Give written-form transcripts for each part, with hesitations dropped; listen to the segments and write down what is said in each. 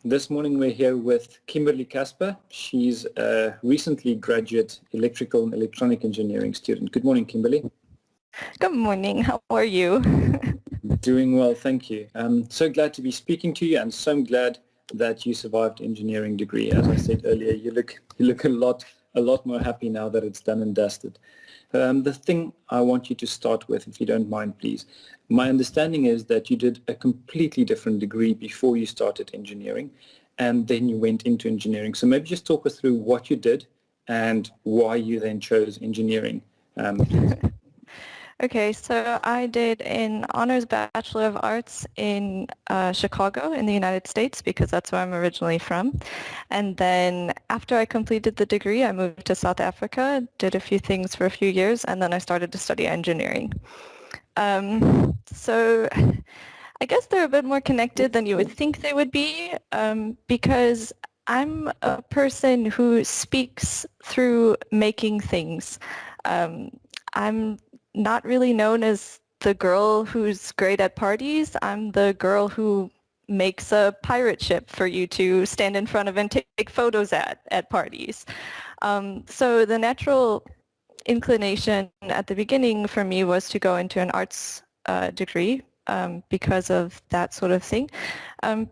This morning we're here with Kimberly Kasper. She's a recently graduate electrical and electronic engineering student. Good morning, Kimberly. Good morning. How are you? Doing well, thank you. I'm so glad to be speaking to you, and so glad that you survived engineering degree. As I said earlier, you look a lot more happy now that it's done and dusted. The thing I want you to start with, if you don't mind, please. My understanding is that you did a completely different degree before you started engineering, and then you went into engineering. So maybe just talk us through what you did and why you then chose engineering. Please. Okay, so I did an honors Bachelor of Arts in Chicago in the United States because that's where I'm originally from. And then after I completed the degree, I moved to South Africa, did a few things for a few years, and then I started to study engineering. So I guess they're a bit more connected than you would think they would be because I'm a person who speaks through making things. I'm not really known as the girl who's great at parties. I'm the girl who makes a pirate ship for you to stand in front of and take photos at parties. So the natural inclination at the beginning for me was to go into an arts degree because of that sort of thing,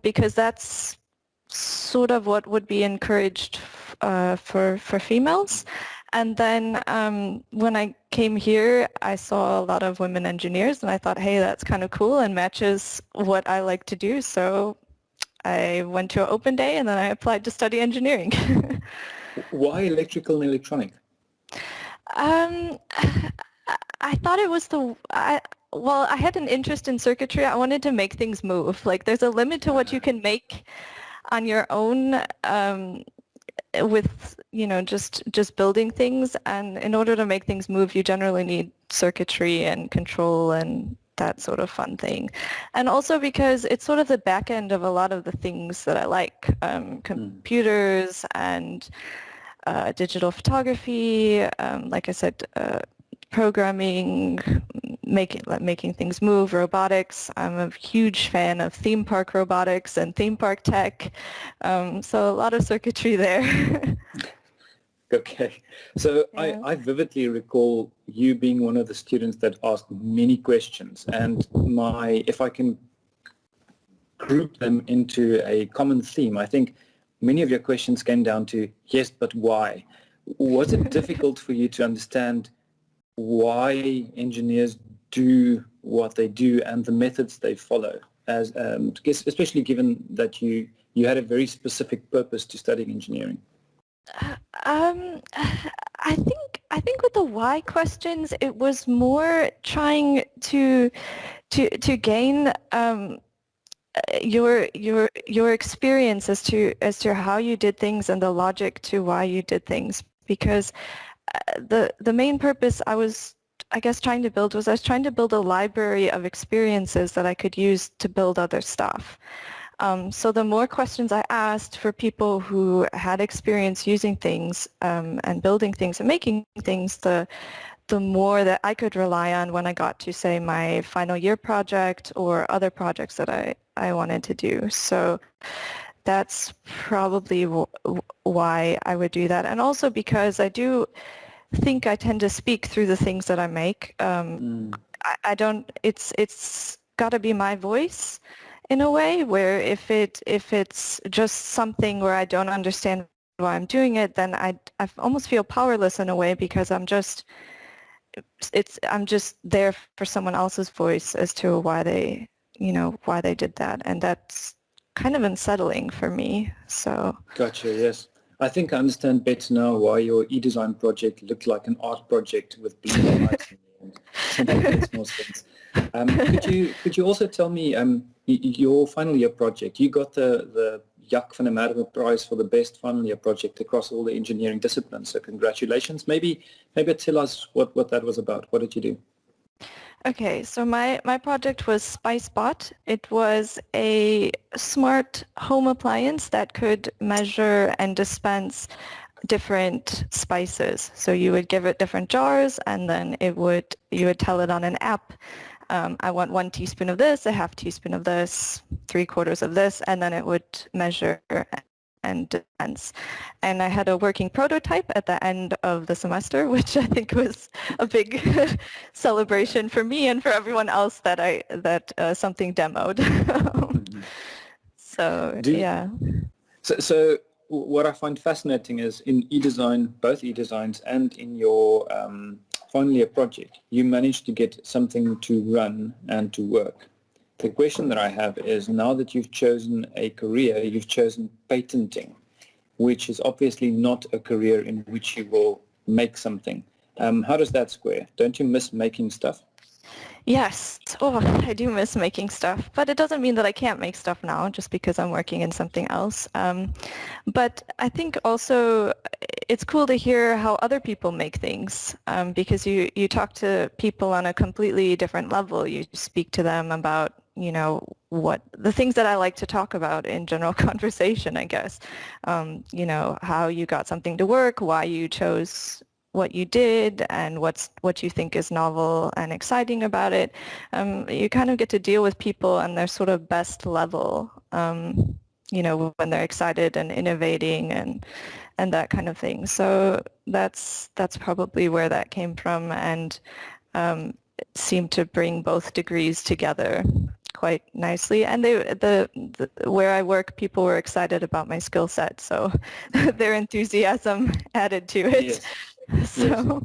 because that's sort of what would be encouraged for females. And then when I came here, I saw a lot of women engineers, and I thought, hey, that's kind of cool and matches what I like to do. So I went to an open day, and then I applied to study engineering. Why electrical and electronic? I thought it was well, I had an interest in circuitry. I wanted to make things move. Like, there's a limit to what you can make on your own with, just building things. And in order to make things move, you generally need circuitry and control and that sort of fun thing. And also because it's sort of the back end of a lot of the things that I like, computers and digital photography, like I said, programming, making things move, robotics. I'm a huge fan of theme park robotics and theme park tech, so a lot of circuitry there. Okay, so yeah. I vividly recall you being one of the students that asked many questions, and if I can group them into a common theme, I think many of your questions came down to, yes, but why? Was it difficult for you to understand why engineers do what they do and the methods they follow, as especially given that you had a very specific purpose to studying engineering? I think with the why questions, it was more trying to gain your experience as to how you did things and the logic to why you did things, because the main purpose I was trying to build was a library of experiences that I could use to build other stuff. So the more questions I asked for people who had experience using things and building things and making things, the more that I could rely on when I got to, say, my final year project or other projects that I wanted to do. So that's probably why I would do that. And also because I do think I tend to speak through the things that I make. I don't, it's got to be my voice in a way, where if it's just something where I don't understand why I'm doing it, then I almost feel powerless in a way, because I'm just there for someone else's voice as to why they did that, and that's kind of unsettling for me. So Gotcha. Yes, I think I understand better now why your e-design project looked like an art project with blue lights in the end. So that makes more sense. Could you also tell me your final year project? You got the Jack van der Merwe Prize for the best final year project across all the engineering disciplines. So congratulations. Maybe tell us what that was about. What did you do? Okay, so my project was SpiceBot. It was a smart home appliance that could measure and dispense different spices. So you would give it different jars, and then you would tell it on an app I want 1 teaspoon of this, a half teaspoon of this, 3/4 of this, and then it would measure and dispense. And I had a working prototype at the end of the semester, which I think was a big celebration for me and for everyone else that something demoed. So yeah. So what I find fascinating is in eDesign, both eDesigns and in your final year project, you managed to get something to run and to work. The question that I have is, now that you've chosen a career, you've chosen patenting, which is obviously not a career in which you will make something. How does that square? Don't you miss making stuff? Yes. Oh, I do miss making stuff, but it doesn't mean that I can't make stuff now just because I'm working in something else. But I think also it's cool to hear how other people make things, because you talk to people on a completely different level. You speak to them about, you know, what the things that I like to talk about in general conversation, I guess. You know, how you got something to work, why you chose what you did, and what you think is novel and exciting about it. You kind of get to deal with people on their sort of best level, you know, when they're excited and innovating and that kind of thing. So that's probably where that came from, and seemed to bring both degrees together quite nicely. And the where I work, people were excited about my skill set, so their enthusiasm added to it. Yes. So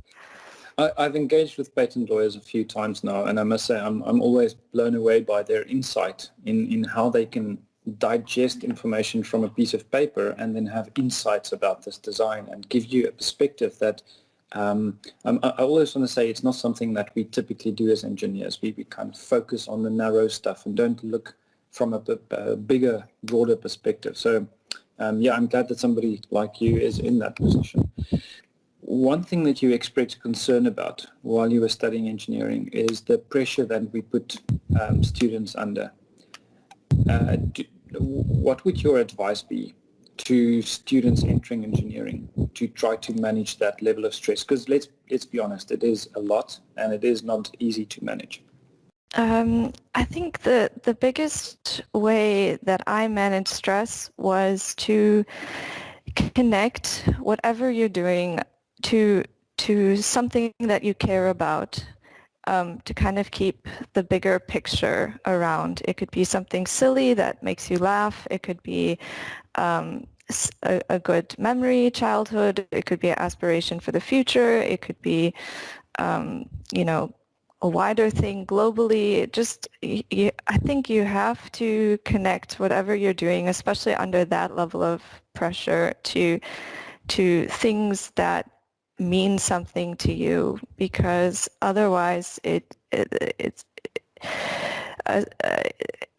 Yes. I've engaged with patent lawyers a few times now, and I must say I'm always blown away by their insight in how they can digest information from a piece of paper and then have insights about this design and give you a perspective that I always want to say it's not something that we typically do as engineers. We kind of focus on the narrow stuff and don't look from a bigger, broader perspective. So yeah, I'm glad that somebody like you is in that position. One thing that you expressed concern about while you were studying engineering is the pressure that we put students under. What would your advice be to students entering engineering to try to manage that level of stress? Because let's be honest, it is a lot and it is not easy to manage. I think the biggest way that I managed stress was to connect whatever you're doing to something that you care about, to kind of keep the bigger picture around. It could be something silly that makes you laugh. It could be a good memory, childhood. It could be an aspiration for the future. It could be, you know, a wider thing globally. Just, I think you have to connect whatever you're doing, especially under that level of pressure, to things that mean something to you, because otherwise it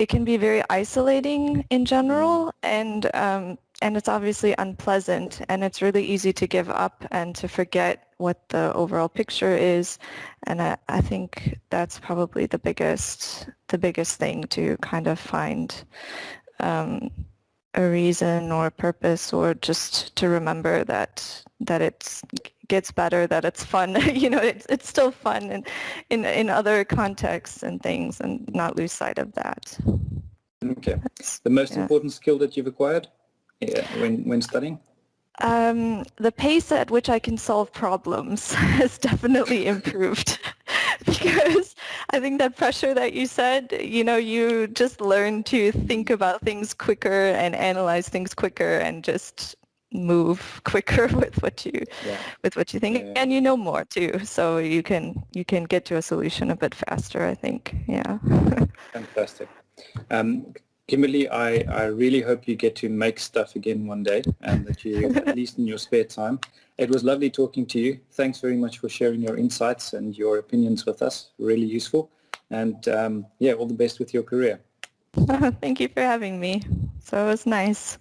can be very isolating in general, and it's obviously unpleasant, and it's really easy to give up and to forget what the overall picture is. And I think that's probably the biggest thing, to kind of find a reason or a purpose, or just to remember that it gets better, that it's fun. You know, it's still fun in other contexts and things, and not lose sight of that. Okay. The most important skill that you've acquired when studying? The pace at which I can solve problems has definitely improved. Because I think that pressure that you said, you know, you just learn to think about things quicker and analyze things quicker and just move quicker with what you think, and you know more too, so you can get to a solution a bit faster, I think. Yeah. Fantastic. Kimberly, I really hope you get to make stuff again one day, and that you, at least in your spare time. It was lovely talking to you. Thanks very much for sharing your insights and your opinions with us. Really useful. And yeah, all the best with your career. Thank you for having me. So it was nice.